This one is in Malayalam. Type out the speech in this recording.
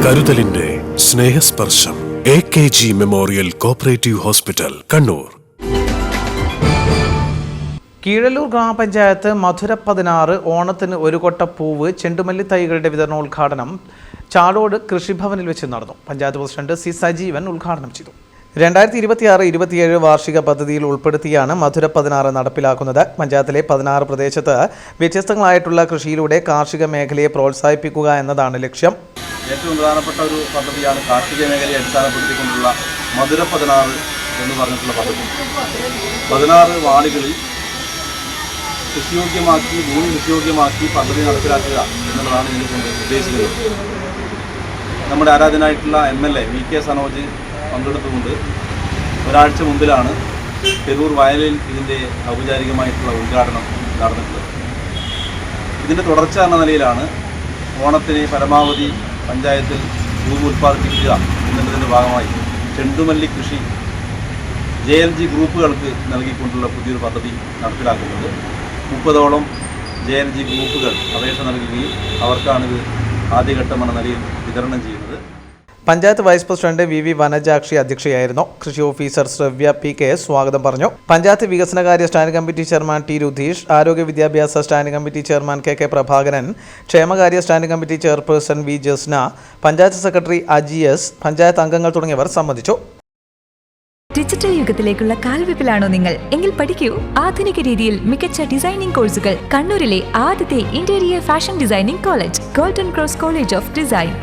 കരുതലിന്റെ സ്നേഹസ്പർശം AKG memorial cooperative hospital, Kannur. Keezhallur ഗ്രാമപഞ്ചായത്ത് മധുര 16 ഓണത്തിന് ഒരു കൊട്ട പൂവ് ചെണ്ടുമല്ലി തൈകളുടെ വിതരണോദ്ഘാടനം ചാടോട് കൃഷിഭവനിൽ വെച്ച് നടന്നു. പഞ്ചായത്ത് പ്രസിഡന്റ് സി സജീവൻ ഉദ്ഘാടനം ചെയ്തു. 2026-27 വാർഷിക പദ്ധതിയിൽ ഉൾപ്പെടുത്തിയാണ് മധുര 16 നടപ്പിലാക്കുന്നത്. പഞ്ചായത്തിലെ 16 പ്രദേശത്ത് വ്യത്യസ്തങ്ങളായിട്ടുള്ള കൃഷിയിലൂടെ കാർഷിക മേഖലയെ പ്രോത്സാഹിപ്പിക്കുക എന്നതാണ് ലക്ഷ്യം. ഏറ്റവും പ്രധാനപ്പെട്ട ഒരു പദ്ധതിയാണ് കാർഷിക മേഖലയെ അടിസ്ഥാനപ്പെടുത്തിക്കൊണ്ടുള്ള മധുര 16 എന്ന് പറഞ്ഞിട്ടുള്ള പദ്ധതി. 16 വാർഡുകളിൽ കൃഷിയോഗ്യമാക്കി, ഭൂമി കൃഷിയോഗ്യമാക്കി പദ്ധതി നടപ്പിലാക്കുക എന്നുള്ളതാണ് ഇതിനെക്കൊണ്ട് ഉദ്ദേശിക്കുന്നത്. നമ്മുടെ ആരാധനായിട്ടുള്ള MLA VK സനോജ് പങ്കെടുത്തുകൊണ്ട് ഒരാഴ്ച മുമ്പിലാണ് പെരൂർ വയലിൽ ഇതിൻ്റെ ഔപചാരികമായിട്ടുള്ള ഉദ്ഘാടനം നടന്നിട്ടുള്ളത്. ഇതിൻ്റെ തുടർച്ച എന്ന നിലയിലാണ് ഓണത്തിന് പരമാവധി പഞ്ചായത്തിൽ ഭൂമി ഉൽപ്പാദിപ്പിക്കുക എന്നതിൻ്റെ ഭാഗമായി ചെണ്ടുമല്ലി കൃഷി JLG ഗ്രൂപ്പുകൾക്ക് നൽകിക്കൊണ്ടുള്ള പുതിയൊരു പദ്ധതി നടപ്പിലാക്കുന്നത്. 30ഓളം JLG ഗ്രൂപ്പുകൾ അപേക്ഷ നൽകുകയും അവർക്കാണിത് ആദ്യഘട്ടം എന്ന നിലയിൽ വിതരണം ചെയ്യുന്നത്. Panchayat vice president VV Vanajakshi അധ്യക്ഷയായിരുന്നു. കൃഷി ഓഫീസർ ശ്രവ്യ PK സ്വാഗതം പറഞ്ഞു. പഞ്ചായത്ത് വികസനകാര്യ standing committee chairman T Rudheesh, ആരോഗ്യ വിദ്യാഭ്യാസ standing committee chairman KK Prabhakaran, ക്ഷേമകാര്യ standing committee chairperson V Jasna, panchayat secretary AGS, panchayat അംഗങ്ങൾ തുടങ്ങിയവർ സംബന്ധിച്ചു. ഡിജിറ്റൽ യുഗത്തിലേക്കുള്ള കാൽവെപ്പിലാണോ നിങ്ങൾ? എങ്കിൽ പഠിക്കൂ. ആധുനിക രീതിയിൽ മികച്ച ഡിസൈനിംഗ് കോഴ്സുകൾ കണ്ണൂരിലെ ആദ്യത്തെ interior fashion designing college, golden cross college of design.